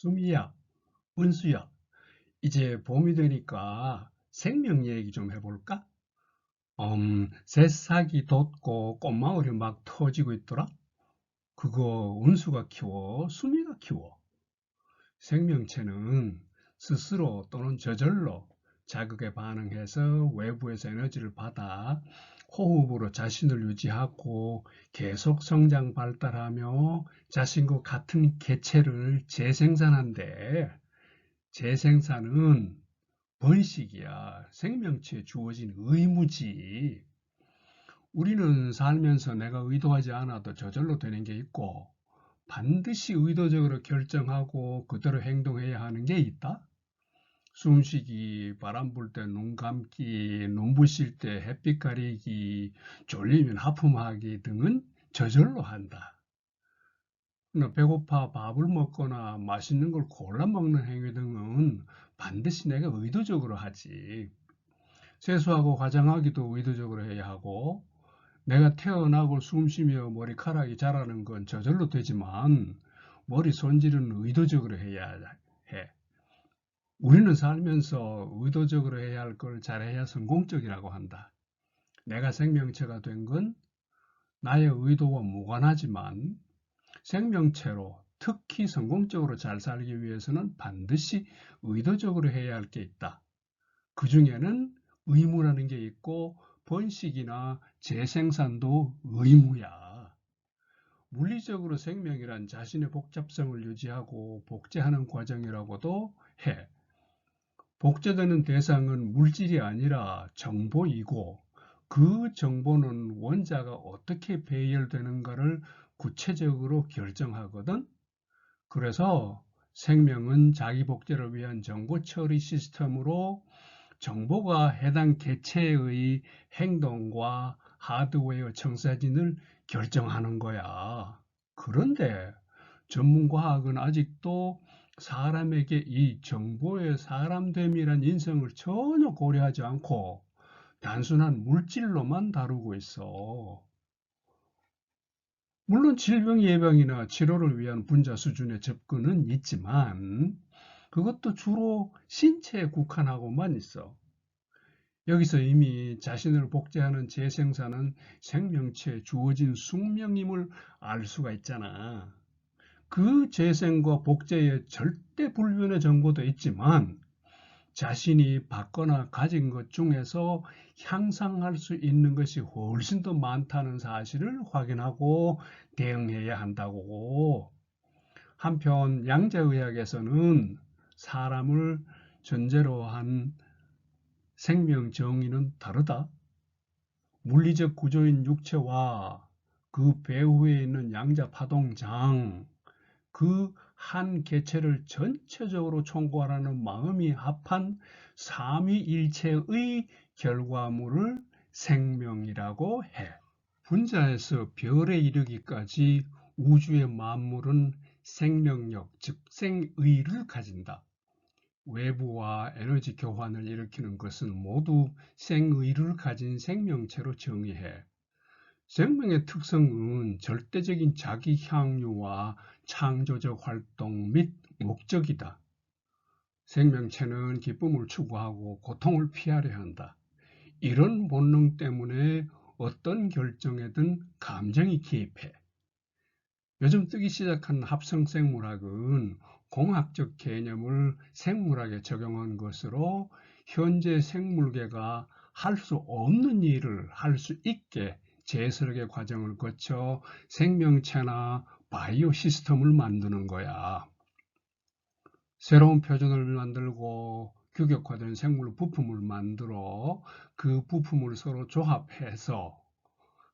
수미야, 은수야, 이제 봄이 되니까 생명 얘기 좀 해볼까? 새싹이 돋고 꽃망울이 막 터지고 있더라? 그거 은수가 키워, 수미가 키워. 생명체는 스스로 또는 저절로 자극에 반응해서 외부에서 에너지를 받아 호흡으로 자신을 유지하고 계속 성장 발달하며 자신과 같은 개체를 재생산한대. 재생산은 번식이야. 생명체에 주어진 의무지. 우리는 살면서 내가 의도하지 않아도 저절로 되는 게 있고, 반드시 의도적으로 결정하고 그대로 행동해야 하는 게 있다. 숨쉬기, 바람 불 때 눈 감기, 눈부실 때 햇빛 가리기, 졸리면 하품하기 등은 저절로 한다. 그러나 배고파 밥을 먹거나 맛있는 걸 골라 먹는 행위 등은 반드시 내가 의도적으로 하지. 세수하고 화장하기도 의도적으로 해야 하고, 내가 태어나고 숨쉬며 머리카락이 자라는 건 저절로 되지만, 머리 손질은 의도적으로 해야 해. 우리는 살면서 의도적으로 해야 할 걸 잘해야 성공적이라고 한다. 내가 생명체가 된 건 나의 의도와 무관하지만, 생명체로 특히 성공적으로 잘 살기 위해서는 반드시 의도적으로 해야 할 게 있다. 그 중에는 의무라는 게 있고 번식이나 재생산도 의무야. 물리적으로 생명이란 자신의 복잡성을 유지하고 복제하는 과정이라고도 해. 복제되는 대상은 물질이 아니라 정보이고 그 정보는 원자가 어떻게 배열되는가를 구체적으로 결정하거든. 그래서 생명은 자기 복제를 위한 정보 처리 시스템으로 정보가 해당 개체의 행동과 하드웨어 청사진을 결정하는 거야. 그런데 전문과학은 아직도 사람에게 이 정보의 사람됨이란 인성을 전혀 고려하지 않고 단순한 물질로만 다루고 있어. 물론 질병 예방이나 치료를 위한 분자 수준의 접근은 있지만 그것도 주로 신체에 국한하고만 있어. 여기서 이미 자신을 복제하는 재생산은 생명체에 주어진 숙명임을 알 수가 있잖아. 그 재생과 복제의 절대 불변의 정보도 있지만 자신이 받거나 가진 것 중에서 향상할 수 있는 것이 훨씬 더 많다는 사실을 확인하고 대응해야 한다고. 한편 양자의학에서는 사람을 전제로 한 생명 정의는 다르다. 물리적 구조인 육체와 그 배후에 있는 양자 파동장, 그 한 개체를 전체적으로 총괄하는 마음이 합한 삼위일체의 결과물을 생명이라고 해. 분자에서 별에 이르기까지 우주의 만물은 생명력, 즉 생의를 가진다. 외부와 에너지 교환을 일으키는 것은 모두 생의를 가진 생명체로 정의해. 생명의 특성은 절대적인 자기 향유와 창조적 활동 및 목적이다. 생명체는 기쁨을 추구하고 고통을 피하려 한다. 이런 본능 때문에 어떤 결정에든 감정이 기입해. 요즘 뜨기 시작한 합성생물학은 공학적 개념을 생물학에 적용한 것으로 현재 생물계가 할 수 없는 일을 할 수 있게 재설계 과정을 거쳐 생명체나 바이오 시스템을 만드는 거야. 새로운 표준을 만들고 규격화된 생물 부품을 만들어 그 부품을 서로 조합해서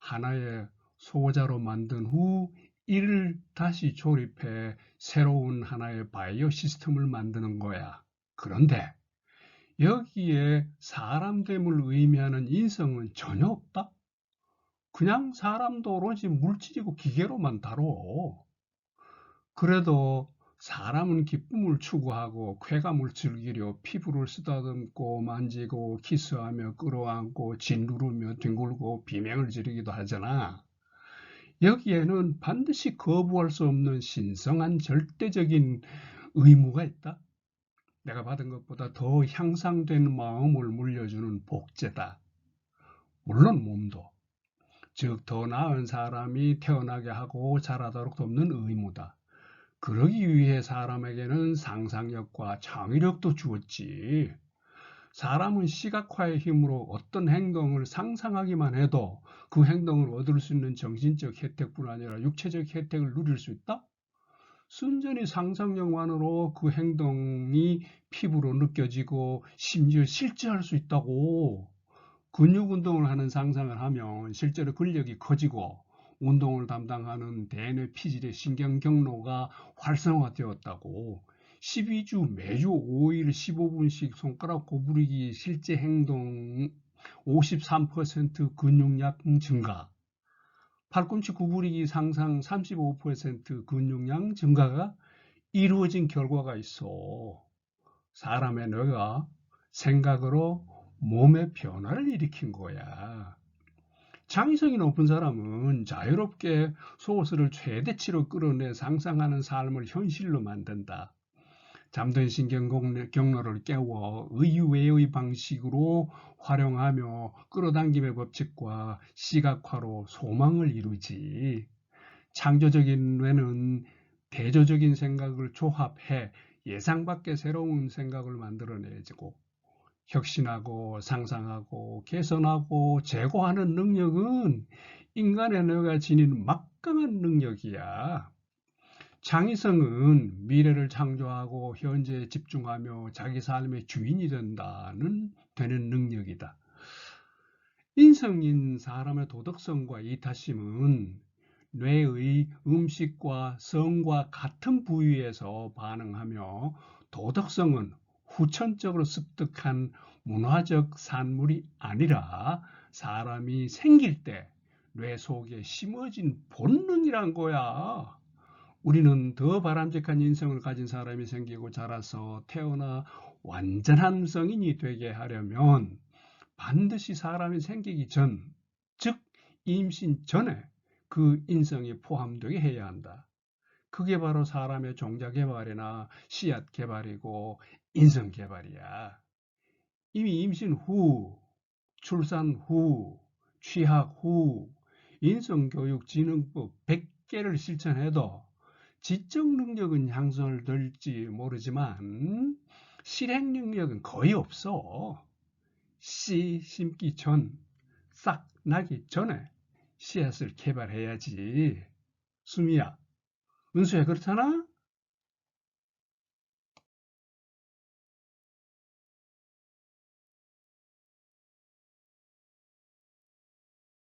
하나의 소자로 만든 후 이를 다시 조립해 새로운 하나의 바이오 시스템을 만드는 거야. 그런데 여기에 사람됨을 의미하는 인성은 전혀 없다. 그냥 사람도 오로지 물질이고 기계로만 다뤄. 그래도 사람은 기쁨을 추구하고 쾌감을 즐기려 피부를 쓰다듬고 만지고 키스하며 끌어안고 짓누르며 뒹굴고 비명을 지르기도 하잖아. 여기에는 반드시 거부할 수 없는 신성한 절대적인 의무가 있다. 내가 받은 것보다 더 향상된 마음을 물려주는 복제다. 물론 몸도. 즉, 더 나은 사람이 태어나게 하고 자라도록 돕는 의무다. 그러기 위해 사람에게는 상상력과 창의력도 주었지. 사람은 시각화의 힘으로 어떤 행동을 상상하기만 해도 그 행동을 얻을 수 있는 정신적 혜택뿐 아니라 육체적 혜택을 누릴 수 있다? 순전히 상상력만으로 그 행동이 피부로 느껴지고 심지어 실제할 수 있다고. 근육 운동을 하는 상상을 하면 실제로 근력이 커지고 운동을 담당하는 대뇌 피질의 신경 경로가 활성화되었다고. 12주 매주 5일 15분씩 손가락 구부리기 실제 행동 53% 근육량 증가, 팔꿈치 구부리기 상상 35% 근육량 증가가 이루어진 결과가 있어. 사람의 뇌가 생각으로 몸의 변화를 일으킨 거야. 창의성이 높은 사람은 자유롭게 소스를 최대치로 끌어내 상상하는 삶을 현실로 만든다. 잠든 신경 경로를 깨워 의외의 방식으로 활용하며 끌어당김의 법칙과 시각화로 소망을 이루지. 창조적인 뇌는 대조적인 생각을 조합해 예상 밖의 새로운 생각을 만들어내고, 혁신하고 상상하고 개선하고 제고하는 능력은 인간의 뇌가 지닌 막강한 능력이야. 창의성은 미래를 창조하고 현재에 집중하며 자기 삶의 주인이 되는 능력이다. 인성인 사람의 도덕성과 이타심은 뇌의 음식과 성과 같은 부위에서 반응하며, 도덕성은 후천적으로 습득한 문화적 산물이 아니라 사람이 생길 때 뇌 속에 심어진 본능이란 거야. 우리는 더 바람직한 인성을 가진 사람이 생기고 자라서 태어나 완전한 성인이 되게 하려면 반드시 사람이 생기기 전, 즉 임신 전에 그 인성이 포함되게 해야 한다. 그게 바로 사람의 종자 개발이나 씨앗 개발이고 인성 개발이야. 이미 임신 후, 출산 후, 취학 후 인성교육진흥법 100개를 실천해도 지적 능력은 향상될지 모르지만 실행 능력은 거의 없어. 씨 심기 전, 싹 나기 전에 씨앗을 개발해야지. 수미야, 은수야, 그렇잖아?